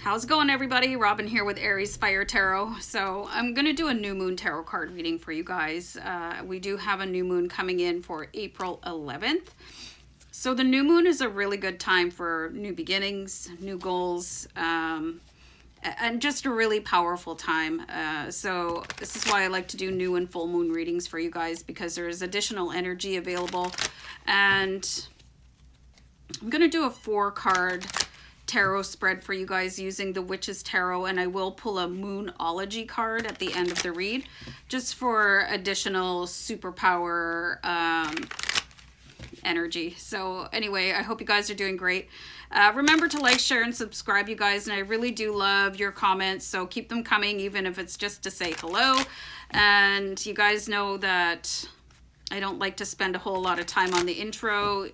How's it going, everybody? Robin here with AriesFireTarot. So I'm going to do a new moon tarot card reading for you guys. We do have a new moon coming in for April 11th. So the new moon is a really good time for new beginnings, new goals, and just a really powerful time. So this is why I like to do new and full moon readings for you guys, because there's additional energy available. And I'm going to do a 4-card tarot spread for you guys using the Witch's Tarot, and I will pull a Moonology card at the end of the read just for additional superpower energy. So anyway, I hope you guys are doing great. Remember to like, share, and subscribe, you guys, and I really do love your comments, so keep them coming, even if it's just to say hello. And you guys know that I don't like to spend a whole lot of time on the intro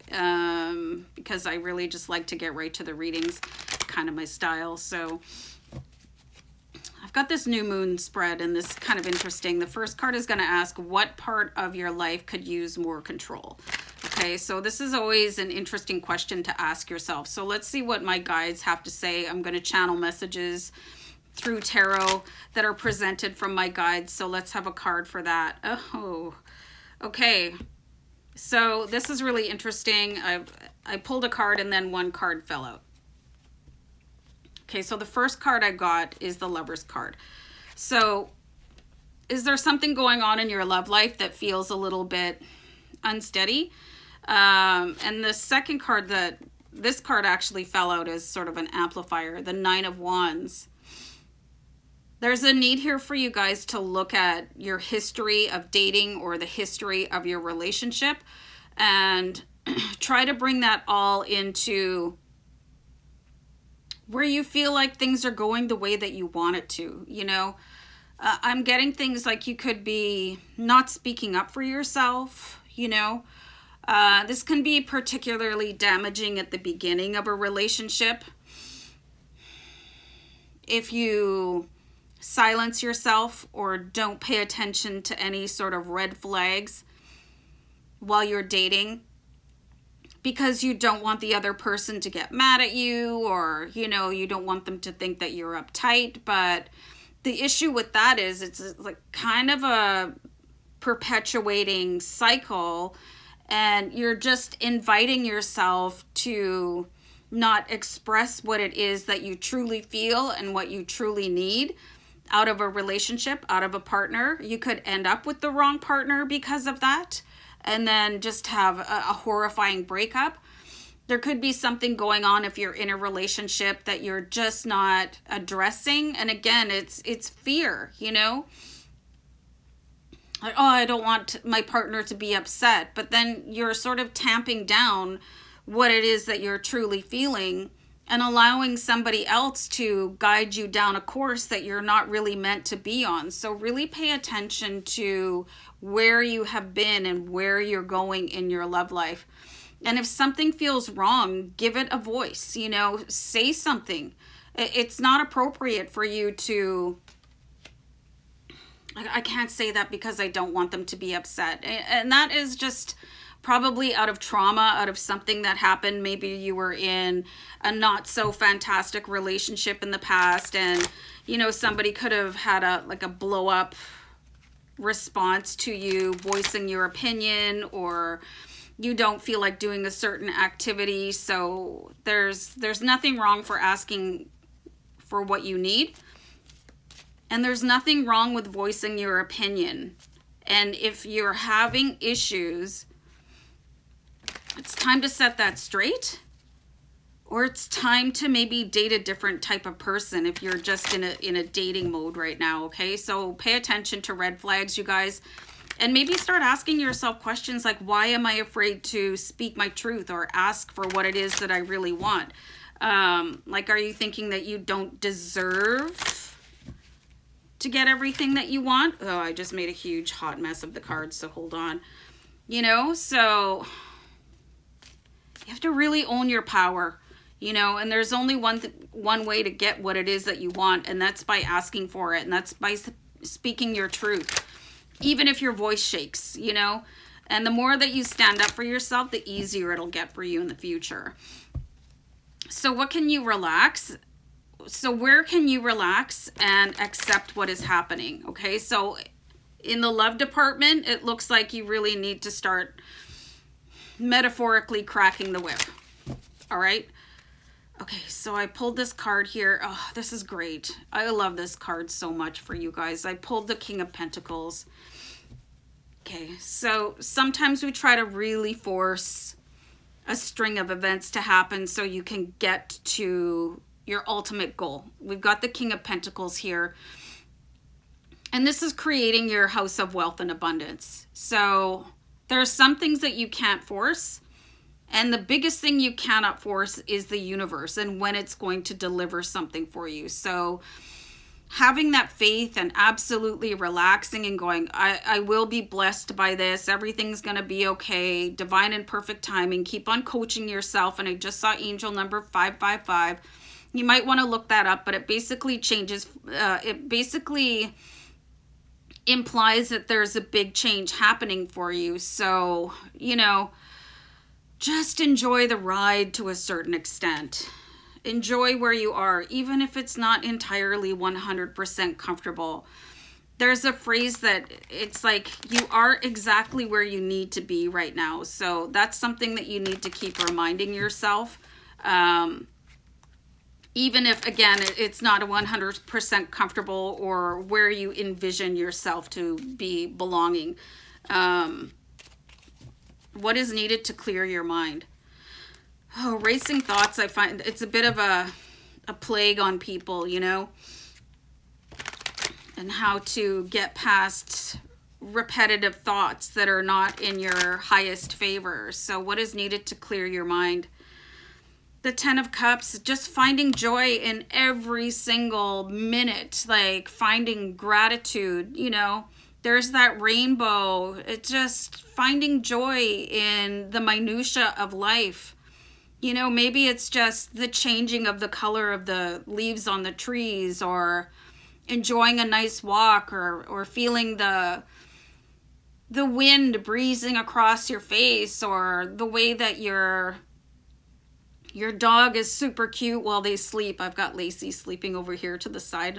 because I really just like to get right to the readings, kind of my style. So I've got this new moon spread, and this is kind of interesting. The first card is going to ask, what part of your life could use more control? Okay, so this is always an interesting question to ask yourself. So let's see what my guides have to say. I'm going to channel messages through tarot that are presented from my guides. So let's have a card for that. Oh, okay, so this is really interesting. I pulled a card and then one card fell out. Okay, so the first card I got is the Lover's card. So is there something going on in your love life that feels a little bit unsteady? And the second card, this card actually fell out as sort of an amplifier, the 9 of Wands. There's a need here for you guys to look at your history of dating or the history of your relationship and try to bring that all into where you feel like things are going the way that you want it to, you know. I'm getting things like you could be not speaking up for yourself, you know. This can be particularly damaging at the beginning of a relationship. If you silence yourself or don't pay attention to any sort of red flags while you're dating because you don't want the other person to get mad at you, or you know, you don't want them to think that you're uptight. But the issue with that is it's like kind of a perpetuating cycle, and you're just inviting yourself to not express what it is that you truly feel and what you truly need out of a relationship, out of a partner. You could end up with the wrong partner because of that, and then just have a horrifying breakup. There could be something going on if you're in a relationship that you're just not addressing. And again, it's fear, you know? Like, oh, I don't want my partner to be upset. But then you're sort of tamping down what it is that you're truly feeling and allowing somebody else to guide you down a course that you're not really meant to be on. So really pay attention to where you have been and where you're going in your love life. And if something feels wrong, give it a voice, you know, say something. It's not appropriate for you to, I can't say that because I don't want them to be upset. And that is just probably out of trauma, out of something that happened. Maybe you were in a not so fantastic relationship in the past, and you know, somebody could have had a blow up response to you voicing your opinion, or you don't feel like doing a certain activity. So there's nothing wrong for asking for what you need, and there's nothing wrong with voicing your opinion. And if you're having issues, it's time to set that straight, or it's time to maybe date a different type of person if you're just in a dating mode right now. Okay, so pay attention to red flags, you guys, and maybe start asking yourself questions like, why am I afraid to speak my truth or ask for what it is that I really want? Like, are you thinking that you don't deserve to get everything that you want? Oh, I just made a huge hot mess of the cards, so hold on. You know, so you have to really own your power, you know, and there's only one way to get what it is that you want, and that's by asking for it, and that's by speaking your truth, even if your voice shakes, you know. And the more that you stand up for yourself, the easier it'll get for you in the future. So what can you relax? So where can you relax and accept what is happening? Okay, so in the love department, it looks like you really need to start metaphorically cracking the whip. All right. Okay, so I pulled this card here. Oh, this is great. I love this card so much for you guys. I pulled the King of Pentacles. Okay, so sometimes we try to really force a string of events to happen so you can get to your ultimate goal. We've got the King of Pentacles here. And this is creating your house of wealth and abundance. So there are some things that you can't force. And the biggest thing you cannot force is the universe and when it's going to deliver something for you. So having that faith and absolutely relaxing and going, I will be blessed by this. Everything's going to be okay. Divine and perfect timing. Keep on coaching yourself. And I just saw angel number 555. You might want to look that up, but it basically changes. It basically implies that there's a big change happening for you. So, you know, just enjoy the ride to a certain extent. Enjoy where you are, even if it's not entirely 100% comfortable. There's a phrase that it's like you are exactly where you need to be right now. So that's something that you need to keep reminding yourself. Even if, again, it's not a 100% comfortable or where you envision yourself to be belonging. What is needed to clear your mind? Oh, racing thoughts, I find it's a bit of a plague on people, you know, and how to get past repetitive thoughts that are not in your highest favor. So what is needed to clear your mind? The 10 of Cups, just finding joy in every single minute, like finding gratitude, you know. There's that rainbow. It's just finding joy in the minutia of life. You know, maybe it's just the changing of the color of the leaves on the trees, or enjoying a nice walk, or feeling the wind breezing across your face, or the way that your dog is super cute while they sleep. I've got Lacey sleeping over here to the side.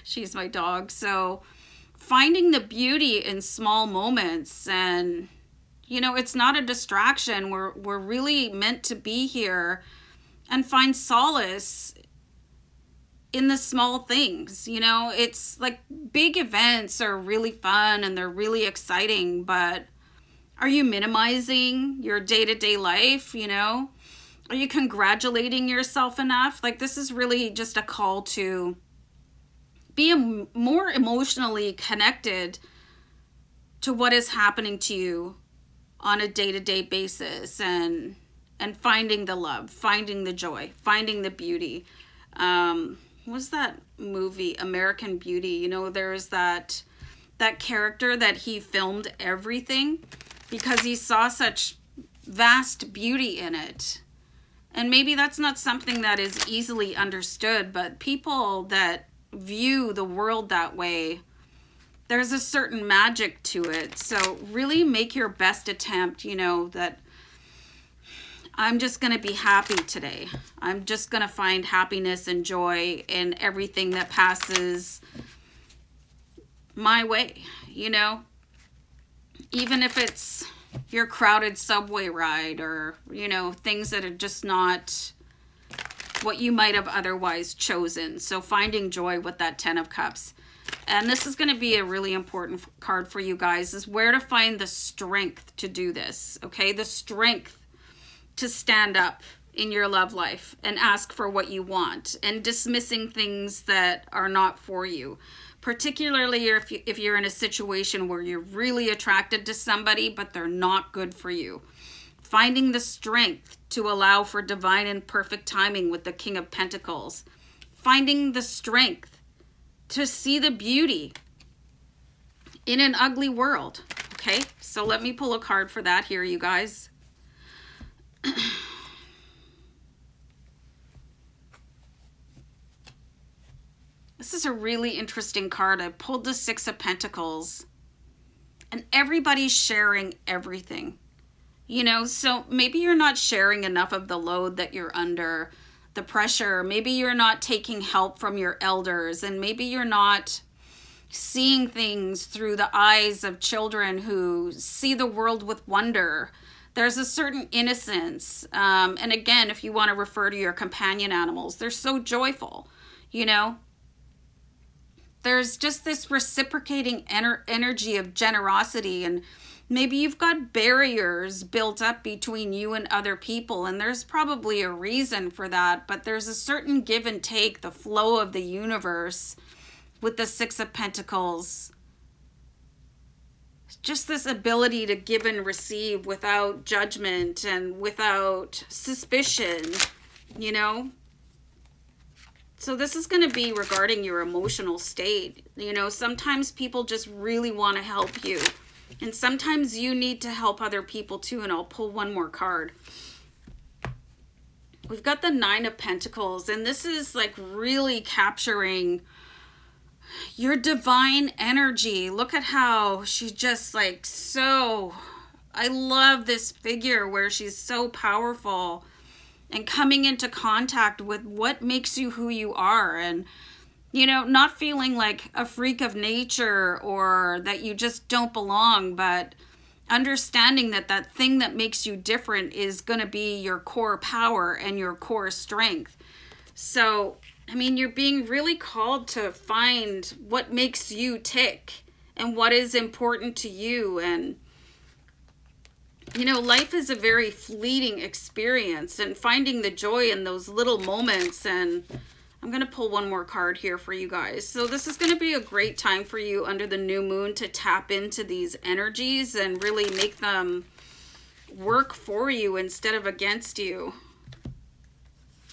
She's my dog. So finding the beauty in small moments, and you know, it's not a distraction. We're really meant to be here and find solace in the small things. You know, it's like big events are really fun and they're really exciting, but are you minimizing your day-to-day life? You know, are you congratulating yourself enough? Like, this is really just a call to be more emotionally connected to what is happening to you on a day-to-day basis, and finding the love, finding the joy, finding the beauty. What's that movie, American Beauty? You know, there's that character that he filmed everything because he saw such vast beauty in it. And maybe that's not something that is easily understood, but people that view the world that way, there's a certain magic to it. So really make your best attempt, you know, that I'm just going to be happy today. I'm just going to find happiness and joy in everything that passes my way, you know, even if it's your crowded subway ride, or, you know, things that are just not what you might have otherwise chosen. So finding joy with that 10 of Cups. And this is going to be a really important card for you guys, is where to find the strength to do this, okay? The strength to stand up in your love life and ask for what you want, and dismissing things that are not for you. Particularly if you're in a situation where you're really attracted to somebody, but they're not good for you. Finding the strength to allow for divine and perfect timing with the King of Pentacles. Finding the strength to see the beauty in an ugly world. Okay, so let me pull a card for that here, you guys. This is a really interesting card. I pulled the 6 of Pentacles, and everybody's sharing everything. You know, so maybe you're not sharing enough of the load that you're under. the pressure. Maybe you're not taking help from your elders, and maybe you're not seeing things through the eyes of children who see the world with wonder. There's a certain innocence. And again, if you want to refer to your companion animals, they're so joyful, you know? There's just this reciprocating energy of generosity, and maybe you've got barriers built up between you and other people, and there's probably a reason for that, but there's a certain give and take, the flow of the universe with the Six of Pentacles. Just this ability to give and receive without judgment and without suspicion, you know? So this is going to be regarding your emotional state. You know, sometimes people just really want to help you. And sometimes you need to help other people too. And I'll pull one more card. We've got the Nine of Pentacles. And this is like really capturing your divine energy. Look at how she's just like so... I love this figure where she's so powerful and coming into contact with what makes you who you are, and, you know, not feeling like a freak of nature or that you just don't belong, but understanding that that thing that makes you different is going to be your core power and your core strength. So, I mean, you're being really called to find what makes you tick and what is important to you. And you know, life is a very fleeting experience, and finding the joy in those little moments. And I'm going to pull one more card here for you guys. So this is going to be a great time for you under the new moon to tap into these energies and really make them work for you instead of against you.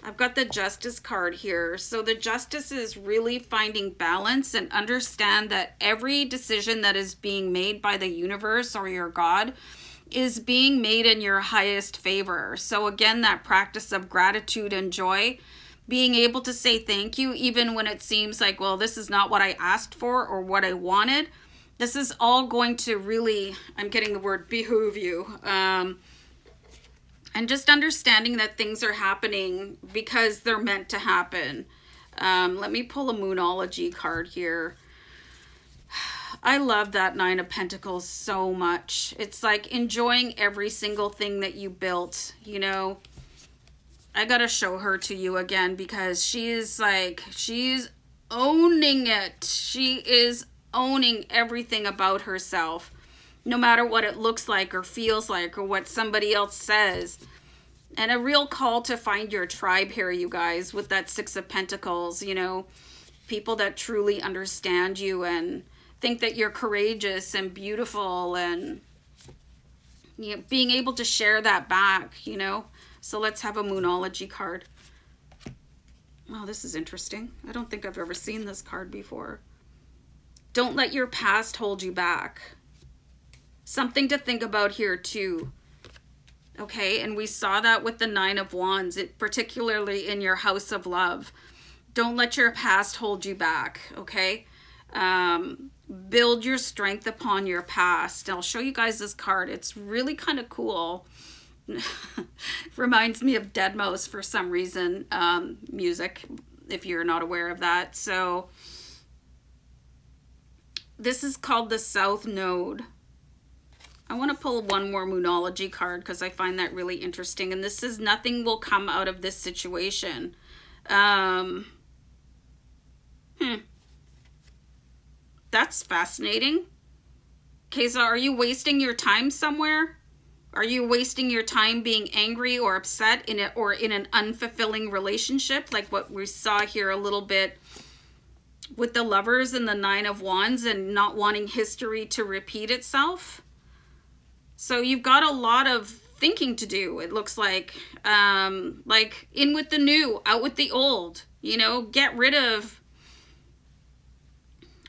I've got the Justice card here. So the Justice is really finding balance and understand that every decision that is being made by the universe or your God is being made in your highest favor. So again, that practice of gratitude and joy, being able to say thank you even when it seems like, well, this is not what I asked for or what I wanted. This is all going to really, I'm getting the word behoove you. And just understanding that things are happening because they're meant to happen. Let me pull a Moonology card here. I love that Nine of Pentacles so much. It's like enjoying every single thing that you built, you know. I gotta show her to you again because she's owning it. She is owning everything about herself, no matter what it looks like or feels like or what somebody else says. And a real call to find your tribe here, you guys, with that Six of Pentacles, you know, people that truly understand you and think that you're courageous and beautiful, and you know, being able to share that back, you know. So let's have a Moonology card. Oh, this is interesting. I don't think I've ever seen this card before. Don't let your past hold you back. Something to think about here too. Okay, and we saw that with the Nine of Wands, particularly in your house of love. Don't let your past hold you back, okay? Build your strength upon your past. I'll show you guys this card. It's really kind of cool. Reminds me of Deadmau5 for some reason, music, if you're not aware of that. So this is called the South Node. I want to pull one more Moonology card because I find that really interesting. And this is nothing will come out of this situation. That's fascinating. Okay, so are you wasting your time somewhere? Are you wasting your time being angry or upset in it, or in an unfulfilling relationship, like what we saw here a little bit with the Lovers and the Nine of Wands, and not wanting history to repeat itself? So you've got a lot of thinking to do, it looks like in with the new, out with the old, you know, get rid of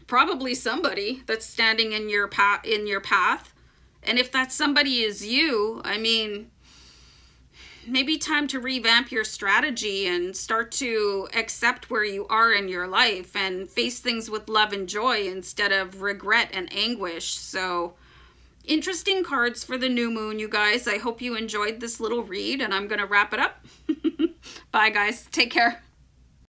probably somebody that's standing in your path. And if that somebody is you, I mean, maybe time to revamp your strategy and start to accept where you are in your life and face things with love and joy instead of regret and anguish. So interesting cards for the new moon, you guys. I hope you enjoyed this little read, and I'm going to wrap it up. Bye, guys. Take care.